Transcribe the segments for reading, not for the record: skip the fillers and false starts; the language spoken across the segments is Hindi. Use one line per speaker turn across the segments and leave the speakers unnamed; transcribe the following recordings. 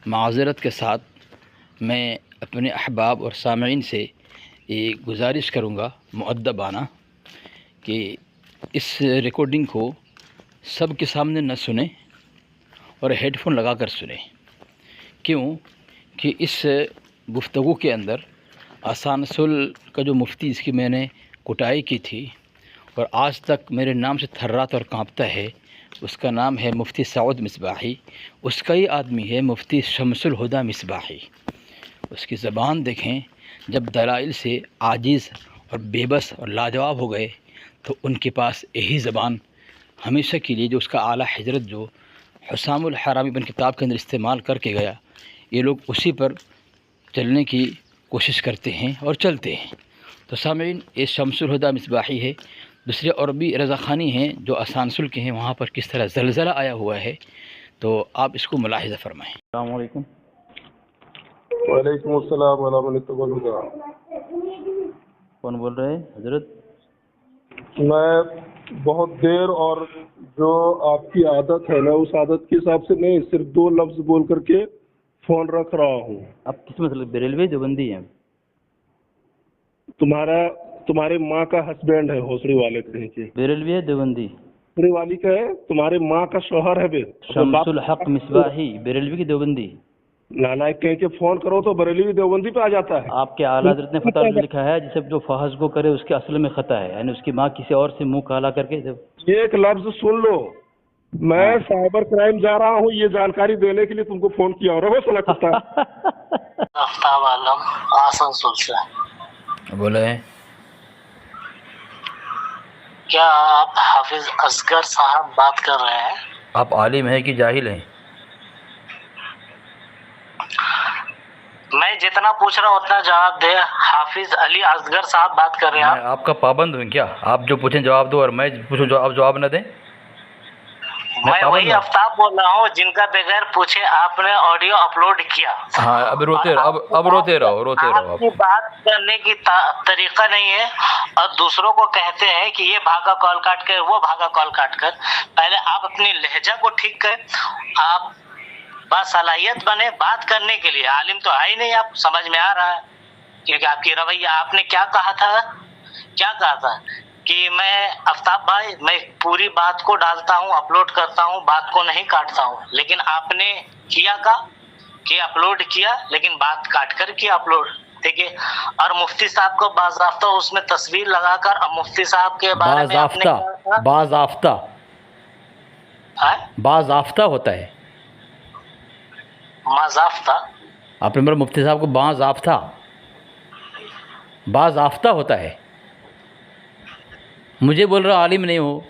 माज़रत के साथ मैं अपने अहबाब और सामईन से ये गुजारिश करूँगा मुअद्दबाना कि इस रिकॉर्डिंग को सब के सामने न सुने और हेडफोन लगा कर सुने। क्यों कि इस गुफ्तगू के अंदर आसानसुल का जो मुफ्ती इसकी मैंने कुटाई की थी और आज तक मेरे नाम से थर्राता और कांपता है, उसका नाम है मुफ्ती सऊद मिसबाही। उसका ही आदमी है मुफ्ती शमसुल हुदा मिसबाही। उसकी ज़बान देखें, जब दलाइल से आजिज़ और बेबस और लाजवाब हो गए तो उनके पास यही ज़बान हमेशा के लिए जो उसका आला हजरत जो हुसामुल हरामी बन किताब के अंदर इस्तेमाल करके गया, ये लोग उसी पर चलने की कोशिश करते हैं और चलते हैं। तो सामीन, ये शमसुल हुदा मिसबाही है। दूसरे और भी रज़ा ख़ानी हैं जो आसानसुल के हैं, वहाँ पर किस तरह ज़लज़ला आया हुआ है, तो आप इसको मुलाहिज़ा फ़रमाएँ। अस्सलाम वालेकुम।
वालेकुम अस्सलाम व रहमतुल्लाह।
कौन बोल रहे हैं हजरत?
मैं बहुत देर और जो आपकी आदत है ना, उस आदत के हिसाब से नहीं, सिर्फ 2 लफ्ज बोल करके फोन रख रहा हूँ।
आप किस मतलब बरेलवी देवबंदी हैं?
तुम्हारे माँ का हस्बैंड है होसड़ी वाले कहीं के।
बरेलवी है देवबंदी?
होसड़ी वाली का है, तुम्हारे माँ का शौहर है।
शमसुल हक मिसबाही बरेलवी की देवबंदी।
नालायक कहीं के फोन करो तो बरेलवी देवबंदी पे आ जाता है।
आपके आला हज़रत ने फ़तवा में लिखा है, जिसे जो फहज को करे उसके असल में ख़ता है, यानी उसकी माँ किसी और से मुंह काला करके जब।
एक लफ्ज सुन लो, मैं साइबर क्राइम जा रहा हूँ ये जानकारी देने के लिए तुमको फोन किया। और हो सला कुत्ता
आफ्ताब आलम आसनसोल से
बोले,
क्या आप हाफिज असगर साहब बात कर रहे हैं?
आप आलिम हैं कि जाहिल हैं?
मैं जितना पूछ रहा हूँ उतना जवाब दे। हाफिज अली असगर साहब बात कर रहे हैं
मैं आपका पाबंद हूँ क्या? आप जो पूछें जवाब दो और मैं पूछूं जो आप जवाब न दें?
मैं वही आफ्ताब बोल रहा हूँ जिनका बगैर पूछे आपने ऑडियो अपलोड किया।
हाँ, अब रोते रहो, अब रोते रहो
आपकी बात करने की तरीका नहीं है और दूसरों को कहते हैं कि ये भागा कॉल काट कर, वो भागा कॉल काट कर। पहले आप अपनी लहजा को ठीक करें, आप बासलाहियत बने बात करने के लिए। आलिम तो है ही नहीं, आप समझ में आ रहा है, क्योंकि आपकी रवैया। आपने क्या कहा था कि मैं आफ्ताब भाई, मैं पूरी बात को डालता हूँ, अपलोड करता हूँ, बात को नहीं काटता हूँ। लेकिन आपने किया कि अपलोड किया, लेकिन बात काट कर किया अपलोड, ठीक है। और मुफ्ती साहब को बाज़ाफ्ता उसमें तस्वीर लगाकर अब मुफ्ती साहब के बारे में आपने
बाज़ाफ्ता होता है।
माज़ाफ्ता
आपने मेरे मुफ्ती साहब को बाज़ाफ्ता होता है। मुझे बोल रहा आलिम नहीं हो,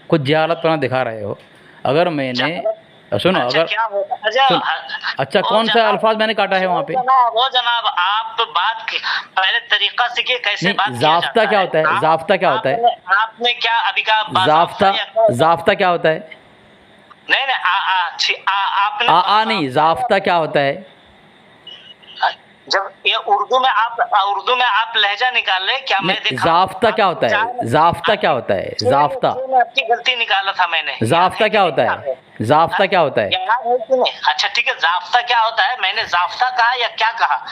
कुछ जहालत पना दिखा रहे हो। अगर मैंने सुनो,
अच्छा,
अगर अच्छा कौन सा अल्फाज मैंने काटा है वहाँ पे?
वो जनाब, आप बात पहले तरीका सीखिए कैसे बात
ज़ाफ्ता क्या होता है? ज़ाफ्ता क्या होता है?
आपने क्या अभी कहा?
ज़ाफ्ता क्या होता है?
नहीं,
आपने नहीं, ज़ाफ्ता क्या होता है?
जब ये उर्दू में आप लहजा निकाल रहे, क्या मैं देखा?
ज़ाफ्ता क्या होता है? ज़ाफ्ता क्या होता है? ज़ाफ्ता
आपकी गलती निकाला था मैंने।
ज़ाफ्ता क्या होता है? ज़ाफ्ता क्या होता है?
अच्छा ठीक है, ज़ाफ्ता क्या होता है? मैंने ज़ाफ्ता कहा या क्या कहा?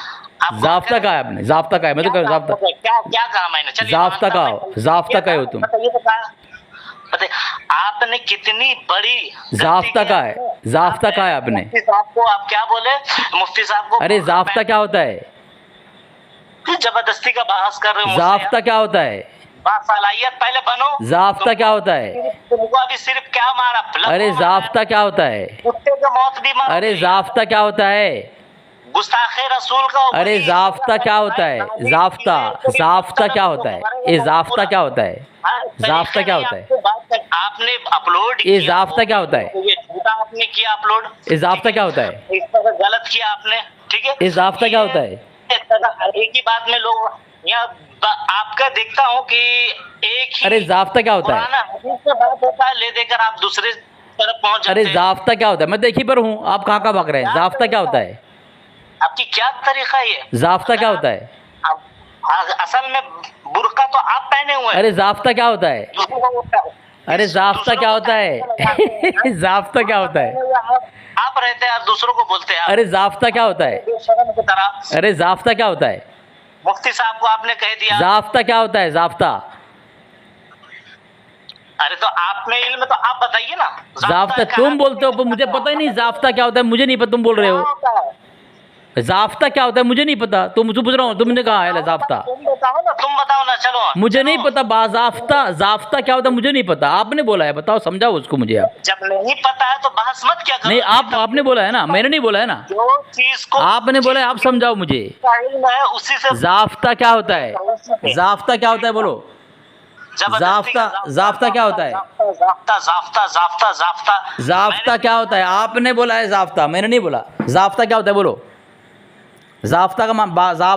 ज़ाफ्ता कहा है आपने? ज़ाफ्ता कहा है, मैं तो कह ज़ाफ्ता
क्या कहा मैंने?
ज़ाफ्ता कहा हो तुम।
आपने कितनी बड़ी
ज़ाफ्ता का है, ज़ाफ्ता का है आपने।
मुफ्ती साहब को आप क्या बोले? मुफ्ती साहब को
अरे ज़ाफ्ता क्या होता है?
जबरदस्ती का बहस कर रहे हो।
ज़ाफ्ता क्या होता है?
बासलाहियत पहले बनो।
ज़ाफ्ता क्या होता है?
तुमको अभी सिर्फ क्या मारा?
अरे ज़ाफ्ता क्या होता है?
कुत्ते की मौत भी मारो।
अरे ज़ाफ्ता क्या होता है?
गुस्ताखे रसूल का।
अरे ज़ाफ्ता क्या होता है? ज़ाफ्ता क्या होता है? ये ज़ाफ्ता क्या होता है? ज़ाफ्ता क्या होता है?
आपने अपलोड
ये ज़ाफ्ता क्या होता है?
ये झूठा आपने किया अपलोड।
ये ज़ाफ्ता क्या होता है?
इस तरह गलत किया आपने, ठीक है।
ये ज़ाफ्ता क्या होता है?
एक ही बात में लोग आपका देखता हूँ कि एक ही।
अरे ज़ाफ्ता क्या होता है?
बात होता है, ले देकर आप दूसरे तरफ पहुंच जाते
अरे
हैं।
ज़ाफ्ता क्या होता है? मैं देखी पर हूँ, आप कहाँ भाग रहे हैं? ज़ाफ्ता क्या होता है?
आपकी क्या तरीका है?
ज़ाफ्ता क्या होता है?
असल में बुर्का तो आप पहने हुए हैं।
अरे ज़ाफ्ता क्या होता है? अरे ज़ाफ्ता क्या होता है? ज़ाफ्ता क्या होता है?
आप रहते हैं और दूसरों को बोलते हैं
अरे जाफ्ता क्या होता है?
बेशरम की तरह।
अरे जाफ्ता क्या होता है?
मुफ्ती साहब को आपने कह दिया।
जाफ्ता क्या होता है? जाफ्ता
अरे तो आप में इल्म तो आप बताइए ना।
जाफ्ता तुम बोलते हो, पर मुझे पता ही नहीं जाफ्ता क्या होता है। मुझे नहीं पता, तुम बोल रहे हो। जाफ्ता क्या होता है मुझे नहीं पता, तुम मुझसे पूछ रहा हूँ, तुमने कहा है जाफ्ता।
तुम बताओ ना, चलो।
मुझे नहीं पता बाजाफ्ता जाफ्ता क्या होता है, मुझे नहीं पता। आपने बोला है, बताओ, समझाओ उसको मुझे आप।
जब नहीं पता है तो बहस मत क्या करो।
नहीं, आपने बोला है ना, मैंने नहीं बोला है ना।
जो चीज को
आपने बोला है, आप समझाओ मुझे।
इल्म है उसी से।
जाफ्ता क्या होता है? जाफ्ता क्या होता है बोलो। जाफ्ता क्या होता है?
जाफ्ता जाफ्ता जाफ्ता जाफ्ता
जाफ्ता क्या होता है? आपने बोला है जाफ्ता, मैंने नहीं बोला। जाफ्ता क्या होता है बोलो। जाफ्ता का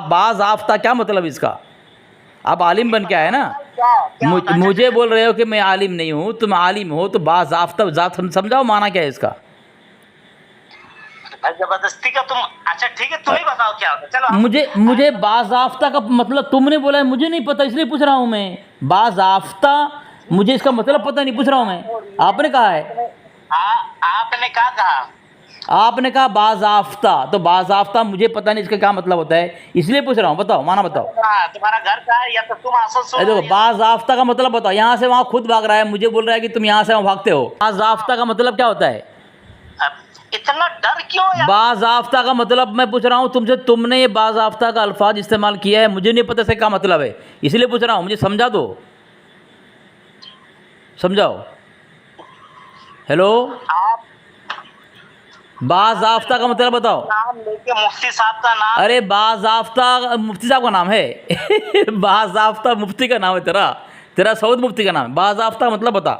बाजाफ्ता क्या मतलब इसका? आप आलिम बन के आए ना। मुझे बोल रहे हो कि मैं आलिम नहीं हूँ, तुम आलिम हो, तो बाजाफ्ता समझाओ माना क्या है इसका।
जबरदस्ती का तुम। अच्छा ठीक है, तुम ही बताओ क्या होता है। चलो
मुझे बाजाफ्ता का मतलब तुमने बोला है, मुझे नहीं पता, इसलिए पूछ रहा हूँ मैं। बाजाफ्ता मुझे इसका मतलब पता नहीं, पूछ रहा हूँ मैं। आपने कहा है।
आपने क्या कहा?
आपने कहा बाजाफ्ता, तो बाजाफ्ता मुझे पता नहीं इसका क्या मतलब होता है, इसलिए पूछ रहा हूँ। बताओ, माना बताओ।
तुम्हारा घर कहाँ है, या तो तुम आसनसोल।
देखो, बाजाफ्ता का मतलब बताओ। यहाँ से वहाँ खुद भाग रहा है, मुझे बोल रहा है कि तुम यहाँ से वहाँ भागते हो। बाजाफ्ता का मतलब क्या होता है?
इतना डर क्यों यार?
बाजाफ्ता का मतलब मैं पूछ रहा हूँ तुमसे। तुमने ये बाजाफ्ता का अल्फाज इस्तेमाल किया है, मुझे नहीं पता इसका क्या मतलब है, इसलिए पूछ रहा हूँ। मुझे समझा दो, समझाओ। हेलो,
आप
बाजाफ्ता का मतलब बताओ।
नाम लेके मुफ्ती साहब का नाम।
अरे बाजाफ्ता मुफ्ती साहब का नाम है। बाजाफ्ता मुफ्ती का नाम है तेरा। तेरा सऊद मुफ्ती का नाम है। बाजाफ्ता का मतलब बता।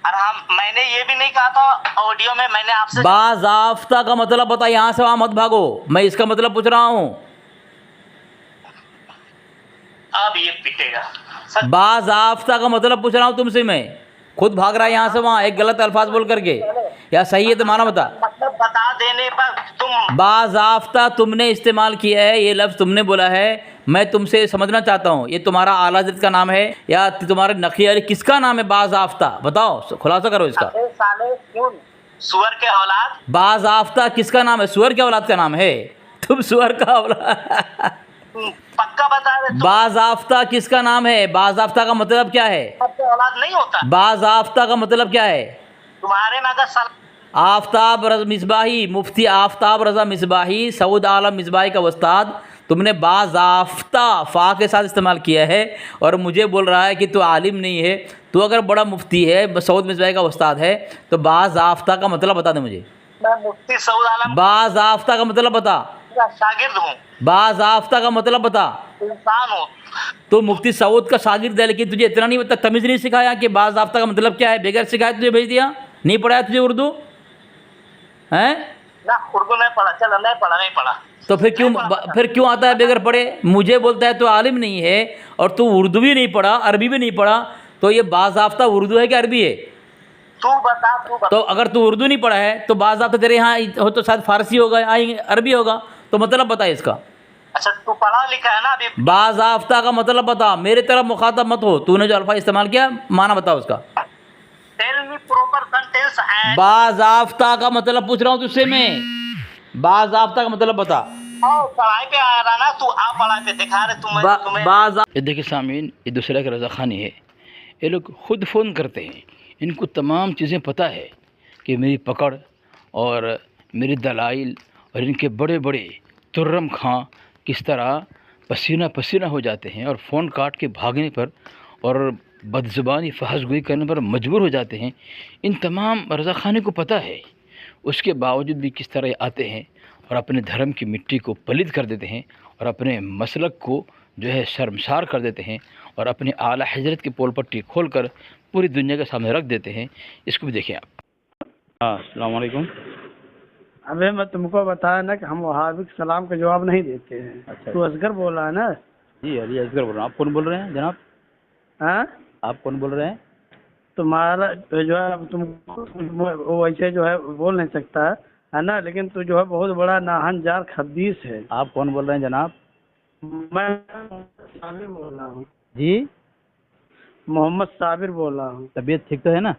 और मैंने ये भी नहीं कहा था ऑडियो में, मैंने आपसे।
बाजाफ्ता का मतलब बता, यहाँ से वहाँ मत भागो, मैं इसका मतलब पूछ रहा हूँ।
अब ये पिटेगा।
बाजाफ्ता का मतलब पूछ रहा हूँ तुमसे मैं। खुद भाग रहा है यहाँ से वहाँ एक गलत अल्फाज बोल करके। या सही है तो माना बता।
मतलब बता देने पर तुम।
बाजाफ्ता तुमने इस्तेमाल किया है, ये लफ्ज़ तुमने बोला है। मैं तुमसे समझना चाहता हूँ, ये तुम्हारा आला हज़रत का नाम है या तुम्हारे नक़ी अली, किसका नाम है बाजाफ्ता? बताओ, खुलासा करो इसका।
साले सुअर के औलाद।
बाजाफ्ता किसका नाम है? सुअर के औलाद का नाम है। तुम सुअर का औलाद।
पक्का बता रहे तुम।
बाजाफ्ता किसका नाम है? बाजाफ्ता का मतलब क्या है?
औलाद नहीं होता।
बाजाफ्ता का मतलब क्या है?
तुम्हारे में अगर
आफ्ताब मिसबाही, मुफ्ती आफ्ताब रज़ा मिसबाही, सऊद आलम मिसबाही का उस्ताद, तुमने बाज़ाफ्ता फ़ा के साथ इस्तेमाल किया है और मुझे बोल रहा है कि तू आलिम नहीं है। तू अगर बड़ा मुफ्ती है, सऊद मिसबाही का उस्ताद है, तो बाज़ाफ्ता का मतलब बता दे मुझे।
मैं मुफ्ती सऊद आलम
बाज़ाफ्ता का मतलब बता।
का शागिर्द हूँ।
बाज़ाफ्ता का मतलब बता।
इंसान हूँ।
तो मुफ्ती सऊद का शागिर्द है, लेकिन तुझे इतना नहीं, तमीज़ नहीं सिखाया कि बाज़ाफ्ता का मतलब क्या है? बगैर सिखाए तुझे भेज दिया, नहीं पढ़ाया तुझे उर्दू हैं?
ना उर्दू नहीं पढ़ा। चलो नहीं पढ़ा।
तो फिर क्यों आता है बगैर पढ़े? मुझे बोलता है तो आलिम नहीं है, और तू उर्दू भी नहीं पढ़ा, अरबी भी नहीं पढ़ा। तो ये बाज़ाफ्ता उर्दू है कि अरबी है?
तू बता।
तो अगर तू उर्दू नहीं पढ़ा है तो बाज़ाफ्ता तेरे यहाँ हो तो शायद फारसी होगा या अरबी होगा। तो मतलब बता इसका।
अच्छा तू पढ़ा लिखा है ना अभी।
बाज़ाफ्ता का मतलब बता, मेरे तरफ मुखातब मत हो। तूने जो अल्फाज इस्तेमाल किया, माना बता उसका।
Tell me proper sentence and.
बाज़ाफ्ता का मतलब पूछ रहा हूँ तुझसे मैं। बाज़ाफ्ता का मतलब बता।
पढ़ाई पे आ रहा ना तू, आप पढ़ाई पे दिखा रहे तुम्हें।
ये देखिए सामीन, ये दूसरे का रज़ाख़ानी है। ये लोग खुद फ़ोन करते हैं, इनको तमाम चीज़ें पता है कि मेरी पकड़ और मेरे दलाइल और इनके बड़े बड़े तुर्रम खां किस तरह पसीना पसीना हो जाते हैं और फ़ोन काट के भागने पर और बदज़ुबानी फहशगोई करने पर मजबूर हो जाते हैं। इन तमाम रज़ाख़ानी को पता है, उसके बावजूद भी किस तरह आते हैं और अपने धर्म की मिट्टी को पलीद कर देते हैं और अपने मसलक को जो है शर्मसार कर देते हैं और अपने आला हजरत की पोल पट्टी खोल कर पूरी दुनिया के सामने रख देते हैं। इसको भी देखें आप। अस्सलाम वालेकुम।
अबे मैं तुमको बताया ना कि हम वहाबी के सलाम का जवाब नहीं देते हैं।
अच्छा।
तू असगर बोल रहा है ना?
जी अली असगर बोल रहा हूँ। आप कौन बोल रहे हैं जनाब?
हाँ,
आप कौन बोल रहे हैं?
तुम्हारा जो है तुम वो वैसे जो है बोल नहीं सकता है ना, लेकिन तू जो है बहुत बड़ा नाहनजार खबीस है।
आप कौन बोल रहे हैं जनाब?
मैं साबिर बोल रहा हूँ।
जी,
मोहम्मद साबिर बोल रहा हूँ।
तबीयत ठीक तो है ना?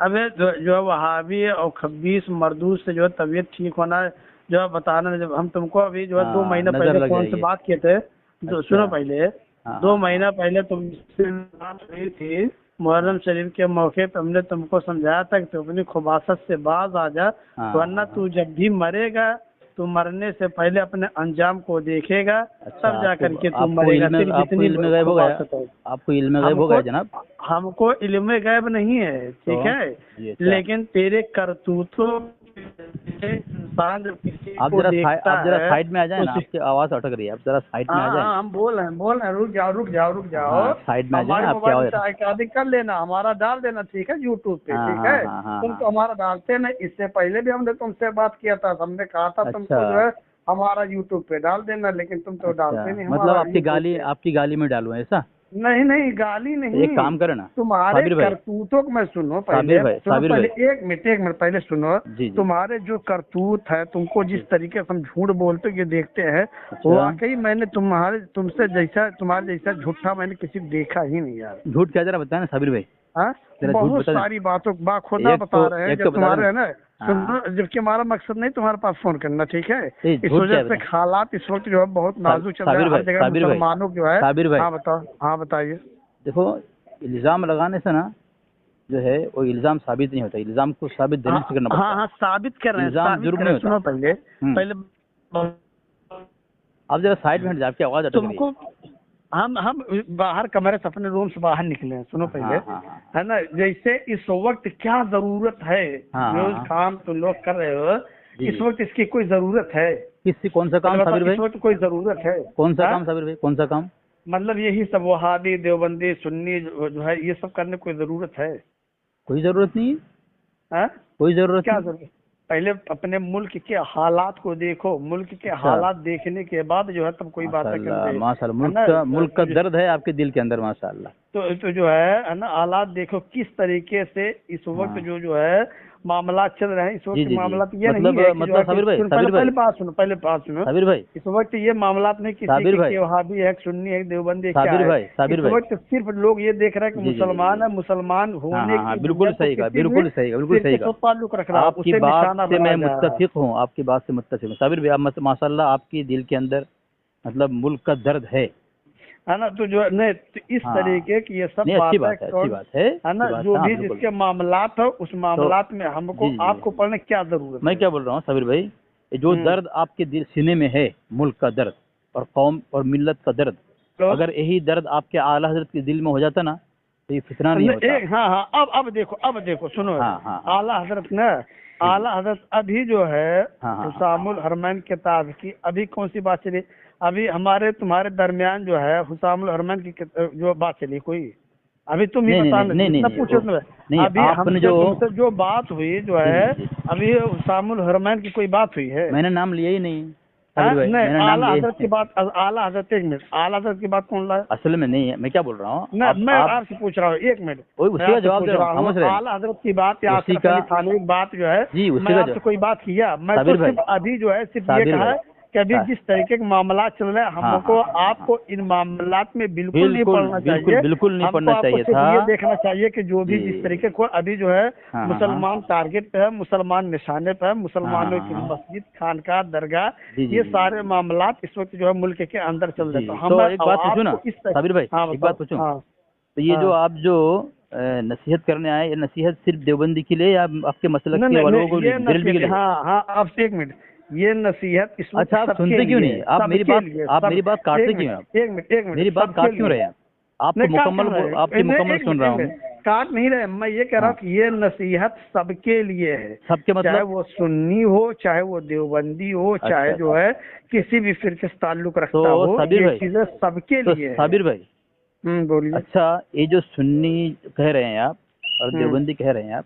अबे जो है वहाबी और खब्बीस मरदूस से जो है तबीयत ठीक होना जो है बताना। जब हम तुमको अभी जो है 2 महीना
नजर
पहले
लग
फोन से
जाएगी।
बात किए थे, तो
अच्छा।
सुनो पहले,
हाँ
2
हाँ
महीना पहले तुमसे बात हुई थी मुहर्रम शरीफ के मौके पे। हमने तुमको समझाया था कि तू अपनी खुबासत से बाज आ जा,
हाँ,
वरना
हाँ।
तू जब भी मरेगा तो मरने से पहले अपने अंजाम को देखेगा,
अच्छा,
तब जा करके तू
आपको
मरेगा। तेरी
आपको
जितनी
इल्म गैब हो गया,
खुबासत है।
आपको इल्म गैब हो गया जनाब।
हमको इल्म गैब नहीं है,
तो
ठीक है,
जी, अच्छा।
लेकिन तेरे करतूतों से इंसान जब किसी
आप
को
जरा
देखता
आप जरा
है
साइड में आ जाए
तो
ना, आपकी आवाज़ अटक रही है, आप जरा साइड में आ
हाँ
जाए।
हाँ, हम बोल रहे हैं, रुक जाओ।
हाँ, साइड में आ जाए,
हमारे
आपकी
मोबाइल में
आवाज़।
शायद कर लेना, हमारा डाल देना, ठीक है, यूट्यूब पे,
हाँ
ठीक
हाँ
है।
हाँ हाँ
तुम
हाँ।
तो हमारा डालते नहीं, इससे पहले भी हमने तुमसे बात किया था, हमने कहा था तुमको जो
अच्छा
है हमारा यूट्यूब पे डाल देना, लेकिन तुम तो डालते
अच्छा,
नहीं
मतलब
हमारा यूट्यूब पे।
आपकी गाली में डालूं ऐसा?
नहीं नहीं, गाली
तो
नहीं,
एक काम करे ना
तुम्हारे
साबिर भाई,
करतूतों को मैं सुनो
साबिर
पहले,
भाई, साबिर भाई।
एक मिनट पहले सुनो।
जी जी।
तुम्हारे जो करतूत है, तुमको जिस तरीके से हम झूठ बोलते हो, ये देखते हैं,
अच्छा।
वाकई मैंने तुम्हारे जैसा झूठा मैंने किसी को देखा ही नहीं यार।
झूठ क्या, जरा बताए ना साबिर भाई,
हाँ,
जरा झूठ
बहुत
बता दें।
सारी बातों बाखुदा बता रहे हैं
एक
जब
तो बता
तुम्हारे
दें।
है ना।
हाँ।
सुनो, जबकि हमारा मकसद नहीं तुम्हारे पास फोन करना, ठीक है।
ये
इस
झूठ क्या
वजह
है
से
बताएं?
हालात इस वक्त जो है बहुत नाजुक चल रहा
साबिर
है हर
भाई,
जगह,
साबिर भाई,
मुसलमानों को जो है।
साबिर भाई,
हाँ बताओ, हाँ बताइए।
देखो, इल्ज़ाम लगाने से ना जो है वो इल्ज़ाम साबित नहीं होता, इल्ज़ाम को साबित दलील से करना पड़ता
हाँ
है।
हाँ, साबित कर रहे हैं,
इल्ज़ाम
साबित
जुर्म
कर
नहीं
रहे हैं। सुनो
होता।
पहले पहले
आप जरा साइड में हट जाए, आपकी आवाज़ अटक रही है।
तुमको हम बाहर कमरे से अपने रूम से बाहर निकले हैं, सुनो पहले,
हाँ हाँ हाँ
है ना। जैसे इस वक्त क्या जरूरत है,
हाँ,
जो
हाँ।
काम तुम लोग कर रहे हो,
जी,
इस
जी।
वक्त इसकी कोई जरूरत है?
किससे, कौन सा काम
पहले
साबिर
बताओ,
भाई?
इस वक्त कोई जरूरत है?
कौन सा
हाँ?
काम साबिर भाई, कौन सा काम?
मतलब यही सब वहाबी देवबंदी सुन्नी जो है, ये सब करने कोई जरूरत है?
कोई ज़रूरत नहीं है,
हाँ?
कोई ज़रूरत
क्या
नहीं।
जरूरत? पहले अपने मुल्क के हालात को देखो, मुल्क के
अच्छा।
हालात देखने के बाद जो है तब कोई बातें
माशाल्लाह
करते,
माशाल्लाह,
है ना।
मुल्क का दर्द है आपके दिल के अंदर, माशाल्लाह।
तो जो है ना, हालात देखो किस तरीके से इस वक्त
हाँ।
जो है मामला चल रहे हैं। इस
जी
वक्त
जी जी,
मामला ये नहीं है कि जो
मतलब
है
साबिर भाई,
सुन,
साबिर भाई,
पहले बात सुनो।
साबिर भाई,
इस वक्त ये मामला नहीं किसी
साबिर भाई,
के वहाबी है, सुन्नी है, देवबंदी है, क्या
साबिर
है।
भाई, साबिर
इस
भाई।
वक्त सिर्फ लोग ये देख रहे हैं कि
जी जी जी
मुसलमान
जी।
है, मुसलमान
हाँ
होने
हाँ हाँ,
की
बिल्कुल
वजह से
सही कहा,
किसी
बिल्कुल
भी
सही कहा, बिल्कुल सही
फिरके से
कहा।
ताल्लुक रख रहा है,
आपकी
उसे
बात
निशाना
से मैं
बनाया जा रहा है।
मुत्तफिक हूँ, आपकी बात से मुत्तफिक हूँ साबिर भाई। आप माशाल्लाह, आपकी दिल के अंदर मतलब मुल्क का दर्द है
ना। तो जो है नहीं, तो इस
हाँ।
तरीके की ये सब
नहीं, अच्छी
बातें
बात है, अच्छी बात है,
है ना,
अच्छी बात
जो
है, हाँ
भी
बिल्कुल।
जिसके मामलात है उस मामलात में हमको
जी, जी।
आपको पढ़ने की क्या जरूरत
मैं
है?
क्या बोल रहा हूँ साबिर भाई, ये जो दर्द आपके दिल सीने में है, मुल्क का दर्द और कौम और मिल्लत का दर्द,
तो
अगर यही दर्द आपके आला हजरत के दिल में हो जाता ना, तो ये फितना नहीं होता।
हाँ हाँ, अब देखो सुनो,
हाँ हाँ हाँ।
आला हजरत ना, आला हजरत अभी जो है
हाँ, हाँ।
हुसामुल हरमैन किताब की अभी कौन सी बात चली? अभी हमारे तुम्हारे दरमियान जो है हुसामुल हरमैन की जो बात चली कोई? अभी तुम ही
नहीं
बता,
नहीं नहीं नहीं
इतना
नहीं,
पूछो
नहीं,
अभी
आपने
हमसे
जो
तुमसे जो बात हुई जो
जी
है,
जी जी,
अभी हुसामुल हरमैन की कोई बात हुई है?
मैंने नाम लिया ही नहीं
हाँ?
साबिर भाई,
नहीं,
मैंने नाम
आला
लिया ही
हजरत की
नहीं।
बात, आला हजरत, एक मिनट, आला हजरत की बात कौन लाया?
असल में नहीं है, मैं क्या बोल रहा हूँ,
मैं
आप
आपसे पूछ रहा हूँ, एक मिनट,
वही
मैं
उसी का
आपसे
जवाब
पूछ
दे रहा
रहा
हूँ,
हूँ,
समझ रहे हैं?
आला हजरत की बात या
उसी
अशरफ
का
अली थानवी की बात जो है,
जी, उसी
मैं
का
आपसे कोई बात किया? मैं तो
साबिर भाई,
सिर्फ अभी जो है सिर्फ ये
साबिर
कहा
भाई,
कि अभी जिस तरीके के मामला चल रहे हैं,
हाँ,
हमको
हाँ, हाँ,
आपको इन मामलात में बिल्कुल नहीं पड़ना चाहिए।
बिल्कुल नहीं
हमको
पढ़ना
आपको
चाहिए
सिर्फ
था।
ये देखना चाहिए कि जो भी
जी।
जिस तरीके को अभी जो है
हाँ, हाँ,
मुसलमान टारगेट पे है, मुसलमान निशाने पे है, मुसलमानों की
हाँ।
मस्जिद, खानका, दरगाह,
जी जी
ये
जी
सारे मामलात इस वक्त जो है मुल्क के अंदर चल रहे
जी।
हैं। तो
तो
हम
एक बात पूछूं ना
आपको इस तरह,
साबिर भाई,
हाँ
एक
बताओ।
बात पूछूं,
हाँ
तो ये जो
हाँ।
आप जो नसीहत करने आए, ये नसीहत सिर्फ देवबंदी के लिए या आपके मसलक
नहीं
के
नहीं
वालों को
नहीं, ये
जर्नल के
नसीहत,
लिए?
हाँ हाँ, आप एक मिनट, ये नसीहत इस वक्त
अच्छा, आप
सबके
सुनते क्यों
लिए
नहीं?
है,
आप मेरी
सबके
बात
लिए,
आप
सब।
मेरी बात काटते
एक
क्यों हैं?
मिनट, एक मिनट, एक मिनट,
मेरी बात
सबके
काट क्यों
लिए।
रहे हैं? आपको
नहीं, काट
मुकम्मल
कहाँ रहे?
आपकी
नहीं,
मुकम्मल
एक
सुन
मिनट,
रहा
एक
हूँ।
मिनट, काट नहीं रहे। मैं ये कह रहा हूँ कि ये नसीहत सबके लिए है,
सबके
चाहे
मतलब?
वो सुन्नी हो, चाहे वो देवबंदी हो, चाहे
अच्छा,
जो है किसी भी फिरके से ताल्लुक रखता
तो
हो,
साबिर
ये
भाई,
चीजें सबके
तो
लिए है।
साबिर भाई,
बोलिए।
अच्छा, ये जो सुन्नी कह रहे हैं आप और
हम्म
देवबंदी कह रहे हैं आप,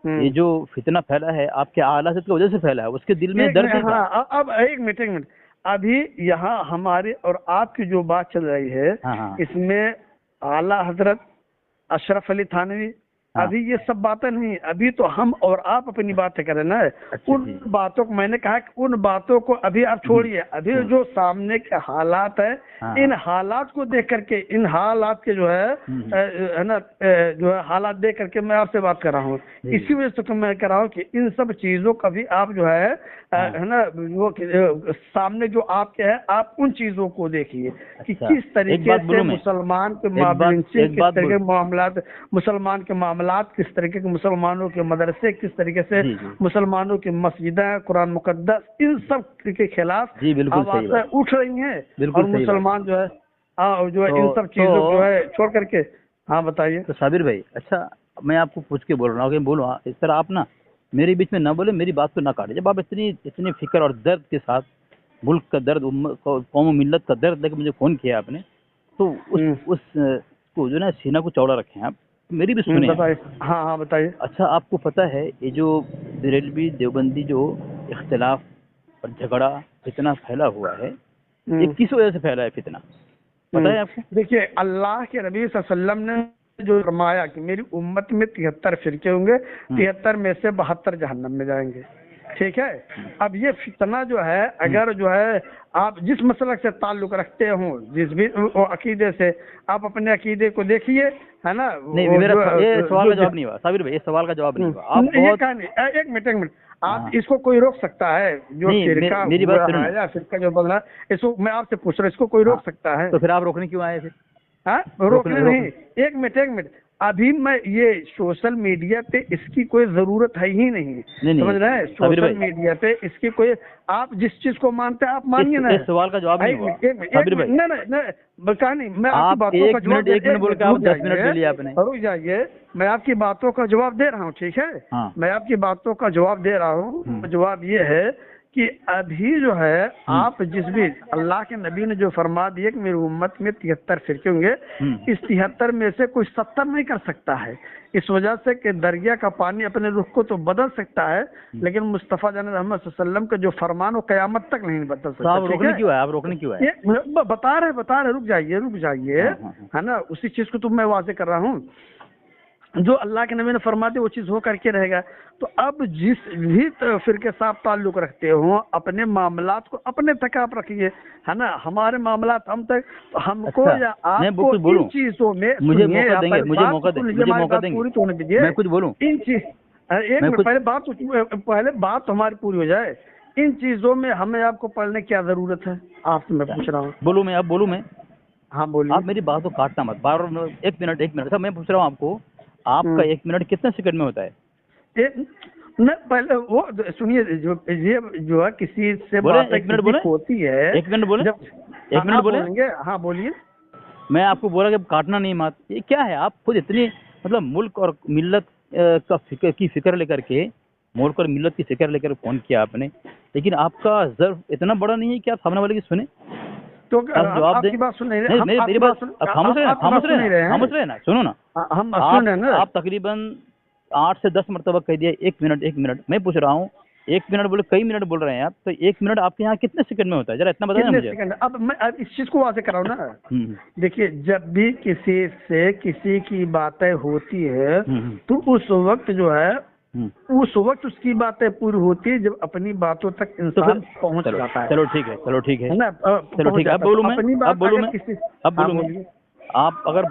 ये
हम्म।
जो फितना फैला है आपके आला हज़रत की वजह से फैला है, उसके दिल में दर्द है क्या?
हाँ, अब एक मिनट, अभी यहाँ हमारे और आपकी जो बात चल रही है,
हाँ हाँ
इसमें आला हजरत अशरफ अली थानवी,
हाँ।
अभी ये सब बातें नहीं, अभी तो हम और आप अपनी बातें करें ना। उन
जी।
बातों को मैंने कहा कि उन बातों को अभी आप छोड़िए, अभी जो सामने के हालात है,
हाँ,
इन हालात को देख करके, इन हालात के जो है है ना, जो है हालात देख करके मैं आपसे बात कर रहा हूँ।
जी।
इसी वजह से तो मैं कह रहा हूँ कि इन सब चीजों का भी आप जो है है ना, वो सामने जो आपके है, आप उन चीजों को देखिए कि
अच्छा,
किस
एक
तरीके
बात
से
बोलूं मैं?
मुसलमान के
एक बात-
मामले से,
एक
किस
बात
तरीके
बोल-
के मामलात, मुसलमान के मामलात किस तरीके के, मुसलमानों के मदरसे किस तरीके से,
जी, जी।
मुसलमानों की मस्जिदें, कुरान मुकद्दस, इन सब के खिलाफ
जी, बिल्कुल सही
आवाज़ें
बात।
उठ रही हैं।
बिल्कुल
और
सही बात।
मुसलमान जो है, हाँ, जो है इन सब
तो
चीजों को जो है छोड़ करके, हाँ बताइए।
तो साबिर भाई, अच्छा मैं आपको पूछ के बोल रहा हूँ कि बोलो, हाँ, इस तरह आप ना मेरे बीच में ना बोले, मेरी बात को ना काटे। जब आप इतनी इतनी फिक्र और दर्द के साथ मुल्क का दर्द, कौम मिल्लत का दर्द लेकर मुझे फ़ोन किया आपने, तो उस को जो ना सीना को चौड़ा रखें आप, मेरी भी सुने आप।
बताइए, हाँ हाँ बताइए।
अच्छा, आपको पता है ये जो बरेलवी देवबंदी जो इख्तिलाफ और झगड़ा फितना फैला हुआ है, ये किस वजह से फैला है फितना, पता है आपको?
देखिए, अल्लाह के नबी सल्लल्लाहु अलैहि वसल्लम ने जो फरमाया कि मेरी उम्मत में 73 फिरके होंगे, 73 में से 72 जहन्नम में जाएंगे। ठीक है। अब ये फितना जो है, अगर जो है आप जिस मसलक से ताल्लुक रखते हो, जिस भी अकीदे से, आप अपने अकीदे को देखिए, है ना।
नहीं, मेरा ये सवाल का जवाब नहीं हुआ साबिर भाई, ये सवाल का जवाब नहीं हुआ। आप
ये
बहुत
कहानी, एक मिनट आप
हाँ।
इसको कोई रोक सकता है जो
नहीं,
फिरका
मेरी बात
हुआ
सुनो
है
ना।
या फिरका जो बदला, इसको मैं आपसे पूछ रहा हूँ, इसको कोई रोक सकता है?
तो फिर आप रोकने क्यों आए फिर?
हाँ, रोकने नहीं। एक मिनट, अभी मैं ये सोशल मीडिया पे इसकी कोई जरूरत है ही नहीं, समझ रहे हैं? सोशल मीडिया पे इसकी कोई, आप जिस चीज को मानते हैं आप मानिए ना।
इस सवाल का जवाब नहीं हुआ साबिर भाई।
नहीं, मैं
आप
आपकी बातों का जवाब,
एक मिनट बोल के आप 10 मिनट ले लिया आपने।
रुक जाइए, मैं आपकी बातों का जवाब दे रहा हूँ, ठीक है।
हाँ।
मैं आपकी बातों का जवाब दे रहा हूँ। जवाब ये है कि अभी जो है आप जिस भी, अल्लाह के नबी ने जो फरमा दिया कि मेरी उम्मत में 73 फिरके होंगे, इस 73 में से कोई 70 नहीं कर सकता है। इस वजह से कि दरिया का पानी अपने रुख को तो बदल सकता है, लेकिन मुस्तफ़ा जान रहमत सल्लल्लाहु अलैहि वसल्लम का जो फरमान वो क़यामत तक नहीं बदल सकता।
आप रोकने क्यों है? आप रोकने क्यों है?
ये बता रहे, रुक जाइए, है ना। उसी चीज को तो मैं वाज़े कर रहा हूँ, जो अल्लाह के नबी ने फरमा दिया वो चीज हो करके रहेगा। तो अब जिस भी फिरके साथ ताल्लुक रखते हो, अपने मामलात को अपने तक आप रखिए, है ना। हमारे मामलात हम तक, तो हमको या आपको इन चीजों में,
मुझे मौका देंगे, मुझे मौका देंगे,
पूरी तो होने दीजिए।
मैं कुछ बोलूं?
इन चीज, एक मिनट, पहले बात हमारी पूरी हो जाए। इन चीजों में हमें आपको पढ़ने की क्या जरूरत है, आपसे मैं पूछ रहा हूँ।
बोलूं मैं? अब बोलूं मैं?
हाँ बोलिए।
आप मेरी बात को काटना मत, बार एक मिनट साहब, मैं पूछ रहा हूँ आपको, आपका 1 मिनट कितने सेकंड में होता है?
न पहले वो सुनिए, ये जो है किसी से बात होती है।
1 मिनट बोले? 1 मिनट बोले?
हाँ बोलिए।
मैं आपको बोला कि काटना नहीं मत। ये क्या है, आप खुद इतनी मतलब मुल्क और मिल्लत की फिक्र लेकर के, मुल्क और मिल्लत की फिक्र लेकर फोन किया आपने, लेकिन आपका ज़र्फ इतना बड़ा नहीं है कि आप सामने वाले की सुने,
तो
जवाब दें।
आपकी बात सुन रहे
हैं, मेरी बात खामोश रहे ना, सुनो ना।
हम सुन रहे हैं ना।
आप तकरीबन 8 से 10 मरतबा कह दिया 1 मिनट। मैं पूछ रहा हूँ, 1 मिनट बोले, कई मिनट बोल रहे हैं आप, तो 1 मिनट आपके यहाँ कितने सेकंड में होता है? जरा इतना बताइए ना मुझे।
अब मैं इस चीज को वाज़े कर रहा हूँ ना। देखिए, जब भी किसी से किसी की बातें होती है, तो उस वक्त जो है, उस वक्त उसकी बातें पूरी होती है जब अपनी बातों तक इंसान पहुंच जाता है।
चलो ठीक है ना, चलो ठीक है। अब बोलूँ मैं? आप अगर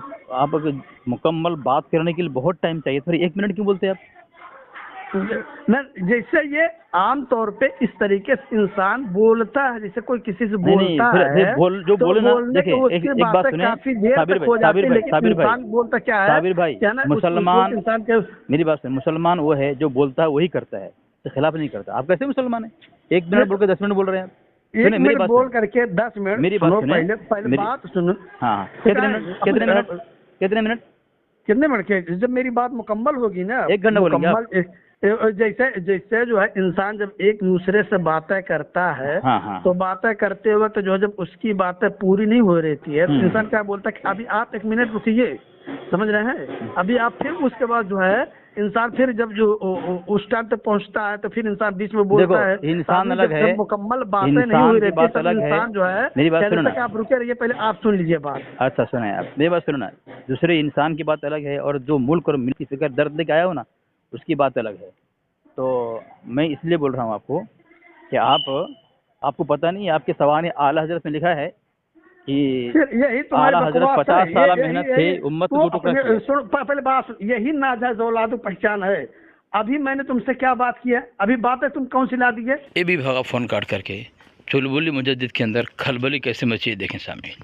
मुकम्मल बात करने के लिए बहुत टाइम चाहिए, फिर 1 मिनट क्यों बोलते हैं आप?
न, जैसे ये आम तौर पे इस तरीके से इंसान बोलता है, जैसे कोई किसी से बोलता है,
जो बोले ना, देखिए एक बात सुनिए साबिर भाई,
बोलता क्या है
साबिर भाई, मुसलमान, मेरी बात सुनिए, मुसलमान वो है जो बोलता है वही करता है, तो खिलाफ नहीं करता। आप कैसे मुसलमान है? 1 मिनट बोल के 10 मिनट बोल रहे हैं आप?
1 मिनट बोल करके 10 मिनट,
मेरी बात सुनिए,
पहले बात सुनो।
हाँ, कितने मिनट
कितने मिनट के, जब मेरी बात मुकम्मल होगी ना,
1 घंटा बोलेंगे आप?
जैसे जैसे जो है इंसान जब एक दूसरे से बातें करता है,
हाँ हाँ
तो बातें करते वक्त जो है जब उसकी बातें पूरी नहीं हो रहती है तो इंसान क्या बोलता है कि अभी आप 1 मिनट रुकिए, समझ रहे हैं, अभी आप, फिर उसके बाद जो है इंसान फिर जब जो उस टाइम तक पहुंचता है तो फिर इंसान बीच में बोलता है।
इंसान
अभी
अलग
जब
है,
तक मुकम्मल बातें नहीं हुई रहती
बात
तब
अलग है।
इंसान जो है,
मेरी बात
कहने
सुनो
तक
ना।
आप रुके रहिए, पहले आप सुन लीजिए बात।
अच्छा सुना है आप, मेरी बात सुनो ना। दूसरे इंसान की बात अलग है और जो मुल्क और मिल्क की फिक्र दर्द लेके आया हो ना, उसकी बात अलग है। तो मैं इसलिए बोल रहा हूँ आपको कि आपको पता नहीं है, आपके सवाल आला हजरत में लिखा है कि
फिर यही तुम्हारी
आला हजरत
बकवास
50
है,
साल मेहनत से उम्मत
तो
को टुकड़ा
अपने
किया।
सुन, पहले बात सुन, यही नाजायज औलाद पहचान है। अभी मैंने तुमसे क्या बात की है, अभी बातें तुम कौन सी ला दी है?
ये भी भागा फ़ोन काट करके। चुलबुली मुजद्दिद के अंदर खलबली कैसे मची है देखें सामने।